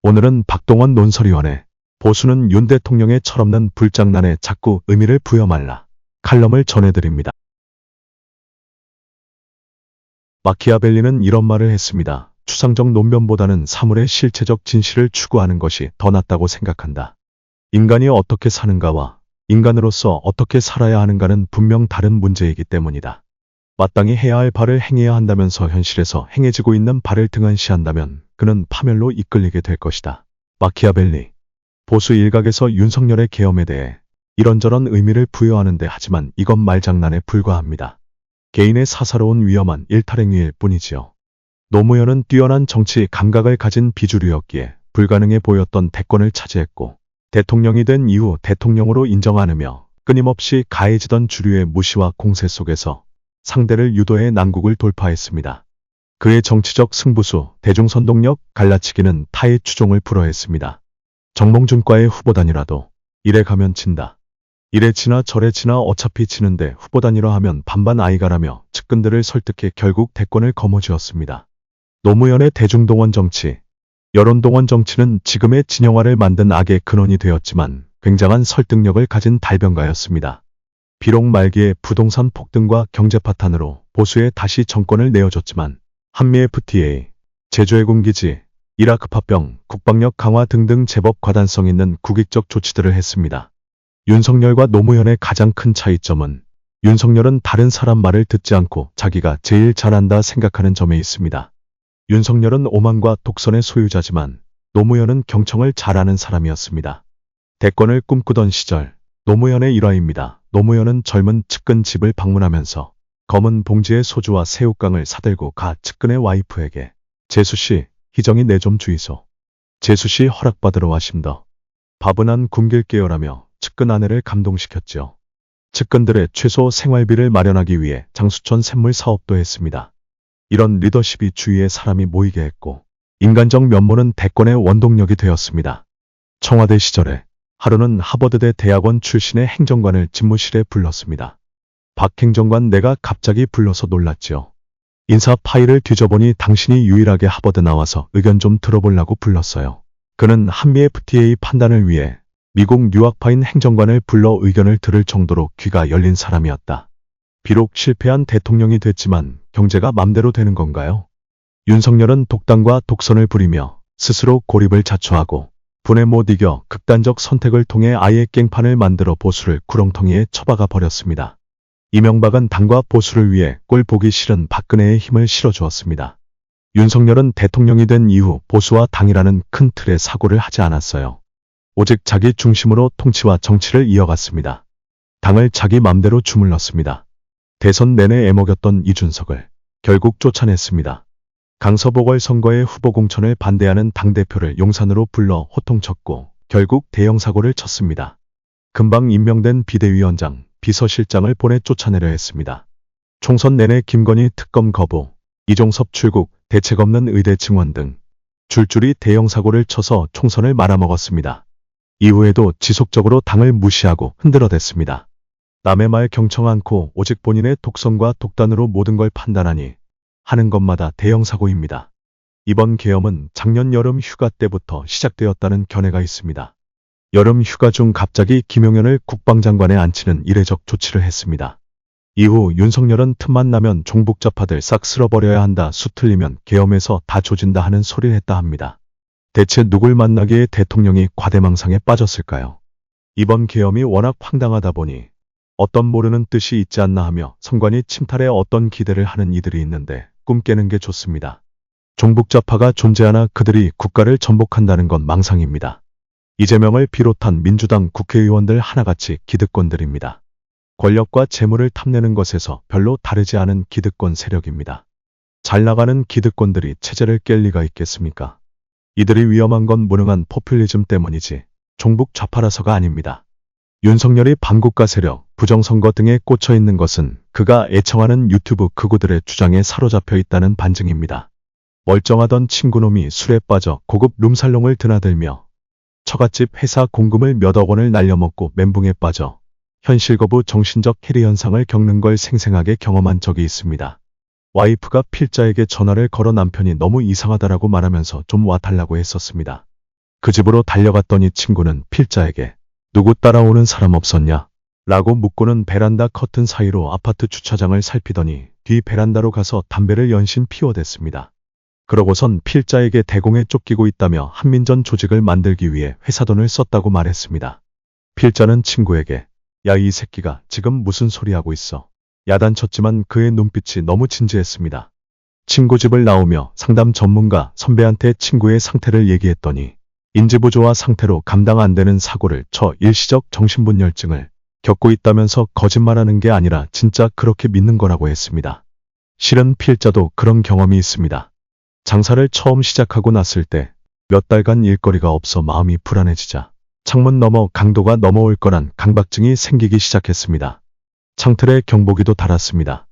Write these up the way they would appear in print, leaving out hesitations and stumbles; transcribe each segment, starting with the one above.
오늘은 박동원 논설위원회 보수는 윤 대통령의 철없는 불장난에 자꾸 의미를 부여말라 칼럼을 전해드립니다. 마키아벨리는 이런 말을 했습니다. 추상적 논변보다는 사물의 실체적 진실을 추구하는 것이 더 낫다고 생각한다. 인간이 어떻게 사는가와 인간으로서 어떻게 살아야 하는가는 분명 다른 문제이기 때문이다. 마땅히 해야 할 바를 행해야 한다면서 현실에서 행해지고 있는 바를 등한시한다면 그는 파멸로 이끌리게 될 것이다. 마키아벨리. 보수 일각에서 윤석열의 계엄에 대해 이런저런 의미를 부여하는데 하지만 이건 말장난에 불과합니다. 개인의 사사로운 위험한 일탈행위일 뿐이지요. 노무현은 뛰어난 정치 감각을 가진 비주류였기에 불가능해 보였던 대권을 차지했고 대통령이 된 이후 대통령으로 인정 않으며 끊임없이 가해지던 주류의 무시와 공세 속에서 상대를 유도해 난국을 돌파했습니다. 그의 정치적 승부수, 대중선동력, 갈라치기는 타의 추종을 불허했습니다. 정몽준과의 후보단이라도 이래 가면 진다. 이래 지나 저래 지나 어차피 지는데 후보단이라 하면 반반 아이가라며 측근들을 설득해 결국 대권을 거머쥐었습니다. 노무현의 대중동원 정치, 여론동원 정치는 지금의 진영화를 만든 악의 근원이 되었지만 굉장한 설득력을 가진 달변가였습니다. 비록 말기에 부동산 폭등과 경제 파탄으로 보수에 다시 정권을 내어줬지만 한미 FTA, 제주해군 기지, 이라크 파병, 국방력 강화 등등 제법 과단성 있는 국익적 조치들을 했습니다. 윤석열과 노무현의 가장 큰 차이점은 윤석열은 다른 사람 말을 듣지 않고 자기가 제일 잘한다 생각하는 점에 있습니다. 윤석열은 오만과 독선의 소유자지만 노무현은 경청을 잘하는 사람이었습니다. 대권을 꿈꾸던 시절 노무현의 일화입니다. 노무현은 젊은 측근 집을 방문하면서 검은 봉지에 소주와 새우깡을 사들고 가 측근의 와이프에게 재수씨, 희정이 내 좀 주이소. 재수씨 허락받으러 와심더. 밥은 안 굶길게요라며 측근 아내를 감동시켰죠. 측근들의 최소 생활비를 마련하기 위해 장수천 샘물 사업도 했습니다. 이런 리더십이 주위에 사람이 모이게 했고 인간적 면모는 대권의 원동력이 되었습니다. 청와대 시절에 하루는 하버드대 대학원 출신의 행정관을 집무실에 불렀습니다. 박 행정관 내가 갑자기 불러서 놀랐지요. 인사 파일을 뒤져보니 당신이 유일하게 하버드 나와서 의견 좀 들어보려고 불렀어요. 그는 한미 FTA 판단을 위해 미국 유학파인 행정관을 불러 의견을 들을 정도로 귀가 열린 사람이었다. 비록 실패한 대통령이 됐지만 경제가 맘대로 되는 건가요? 윤석열은 독단과 독선을 부리며 스스로 고립을 자초하고 분에 못 이겨 극단적 선택을 통해 아예 깽판을 만들어 보수를 구렁텅이에 처박아 버렸습니다. 이명박은 당과 보수를 위해 꼴 보기 싫은 박근혜의 힘을 실어주었습니다. 윤석열은 대통령이 된 이후 보수와 당이라는 큰 틀의 사고를 하지 않았어요. 오직 자기 중심으로 통치와 정치를 이어갔습니다. 당을 자기 맘대로 주물렀습니다. 대선 내내 애먹였던 이준석을 결국 쫓아냈습니다. 강서보궐선거의 후보 공천을 반대하는 당대표를 용산으로 불러 호통쳤고 결국 대형 사고를 쳤습니다. 금방 임명된 비대위원장, 비서실장을 보내 쫓아내려 했습니다. 총선 내내 김건희 특검 거부, 이종섭 출국, 대책 없는 의대 증원 등 줄줄이 대형 사고를 쳐서 총선을 말아먹었습니다. 이후에도 지속적으로 당을 무시하고 흔들어댔습니다. 남의 말 경청 않고 오직 본인의 독선과 독단으로 모든 걸 판단하니 하는 것마다 대형 사고입니다. 이번 계엄은 작년 여름 휴가 때부터 시작되었다는 견해가 있습니다. 여름 휴가 중 갑자기 김용현을 국방장관에 앉히는 이례적 조치를 했습니다. 이후 윤석열은 틈만 나면 종북좌파들 싹 쓸어버려야 한다, 수 틀리면 계엄에서 다 조진다 하는 소리를 했다 합니다. 대체 누굴 만나기에 대통령이 과대망상에 빠졌을까요? 이번 계엄이 워낙 황당하다 보니 어떤 모르는 뜻이 있지 않나 하며 선관위 침탈에 어떤 기대를 하는 이들이 있는데 꿈 깨는 게 좋습니다. 종북좌파가 존재하나 그들이 국가를 전복한다는 건 망상입니다. 이재명을 비롯한 민주당 국회의원들 하나같이 기득권들입니다. 권력과 재물을 탐내는 것에서 별로 다르지 않은 기득권 세력입니다. 잘 나가는 기득권들이 체제를 깰 리가 있겠습니까? 이들이 위험한 건 무능한 포퓰리즘 때문이지 종북 좌파라서가 아닙니다. 윤석열이 반국가 세력, 부정선거 등에 꽂혀 있는 것은 그가 애청하는 유튜브 극우들의 주장에 사로잡혀 있다는 반증입니다. 멀쩡하던 친구놈이 술에 빠져 고급 룸살롱을 드나들며 처갓집 회사 공금을 몇억 원을 날려먹고 멘붕에 빠져 현실 거부 정신적 해리 현상을 겪는 걸 생생하게 경험한 적이 있습니다. 와이프가 필자에게 전화를 걸어 남편이 너무 이상하다라고 말하면서 좀 와달라고 했었습니다. 그 집으로 달려갔더니 친구는 필자에게 누구 따라오는 사람 없었냐? 라고 묻고는 베란다 커튼 사이로 아파트 주차장을 살피더니 뒤 베란다로 가서 담배를 연신 피워댔습니다. 그러고선 필자에게 대공에 쫓기고 있다며 한민전 조직을 만들기 위해 회사 돈을 썼다고 말했습니다. 필자는 친구에게 야, 이 새끼가 지금 무슨 소리 하고 있어? 야단쳤지만 그의 눈빛이 너무 진지했습니다. 친구 집을 나오며 상담 전문가 선배한테 친구의 상태를 얘기했더니 인지부조화 상태로 감당 안 되는 사고를 쳐 일시적 정신분열증을 겪고 있다면서 거짓말하는 게 아니라 진짜 그렇게 믿는 거라고 했습니다. 실은 필자도 그런 경험이 있습니다. 장사를 처음 시작하고 났을 때 몇 달간 일거리가 없어 마음이 불안해지자 창문 너머 강도가 넘어올 거란 강박증이 생기기 시작했습니다. 창틀에 경보기도 달았습니다.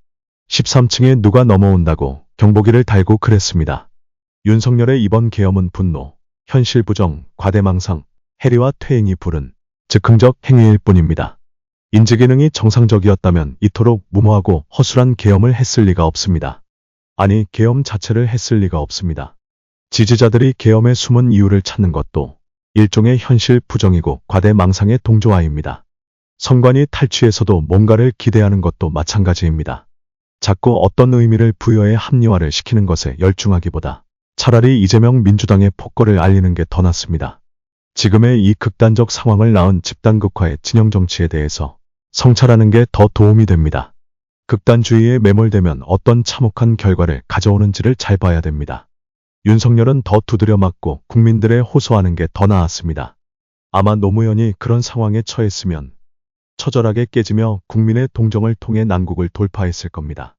13층에 누가 넘어온다고 경보기를 달고 그랬습니다. 윤석열의 이번 계엄은 분노, 현실 부정, 과대망상, 해리와 퇴행이 부른 즉흥적 행위일 뿐입니다. 인지기능이 정상적이었다면 이토록 무모하고 허술한 계엄을 했을 리가 없습니다. 아니, 계엄 자체를 했을 리가 없습니다. 지지자들이 계엄의 숨은 이유를 찾는 것도 일종의 현실 부정이고 과대망상의 동조화입니다. 선관위 탈취에서도 뭔가를 기대하는 것도 마찬가지입니다. 자꾸 어떤 의미를 부여해 합리화를 시키는 것에 열중하기보다 차라리 이재명 민주당의 폭거를 알리는 게 더 낫습니다. 지금의 이 극단적 상황을 낳은 집단극화의 진영정치에 대해서 성찰하는 게 더 도움이 됩니다. 극단주의에 매몰되면 어떤 참혹한 결과를 가져오는지를 잘 봐야 됩니다. 윤석열은 더 두드려 맞고 국민들의 호소하는 게 더 나았습니다. 아마 노무현이 그런 상황에 처했으면 처절하게 깨지며 국민의 동정을 통해 난국을 돌파했을 겁니다.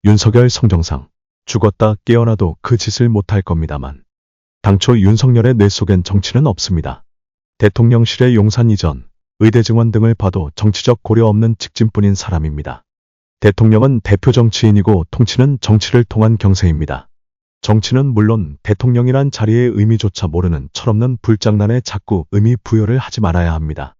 윤석열 성정상 죽었다 깨어나도 그 짓을 못할 겁니다만 당초 윤석열의 뇌 속엔 정치는 없습니다. 대통령실의 용산 이전, 의대 증원 등을 봐도 정치적 고려 없는 직진뿐인 사람입니다. 대통령은 대표 정치인이고 통치는 정치를 통한 경세입니다. 정치는 물론 대통령이란 자리의 의미조차 모르는 철없는 불장난에 자꾸 의미 부여를 하지 말아야 합니다.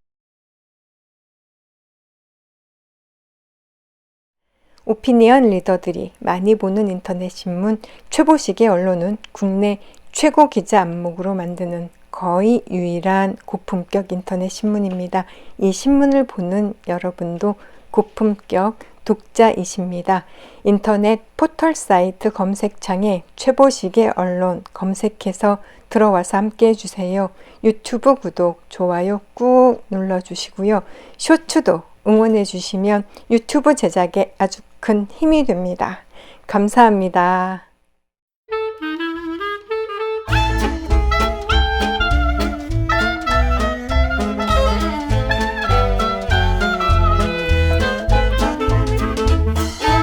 오피니언 리더들이 많이 보는 인터넷 신문 최보식의 언론은 국내 최고 기자 안목으로 만드는 거의 유일한 고품격 인터넷 신문입니다. 이 신문을 보는 여러분도 고품격 독자이십니다. 인터넷 포털 사이트 검색창에 최보식의 언론 검색해서 들어와서 함께 해주세요. 유튜브 구독, 좋아요 꾹 눌러주시고요. 쇼츠도 응원해주시면 유튜브 제작에 아주 큰 힘이 됩니다. 감사합니다.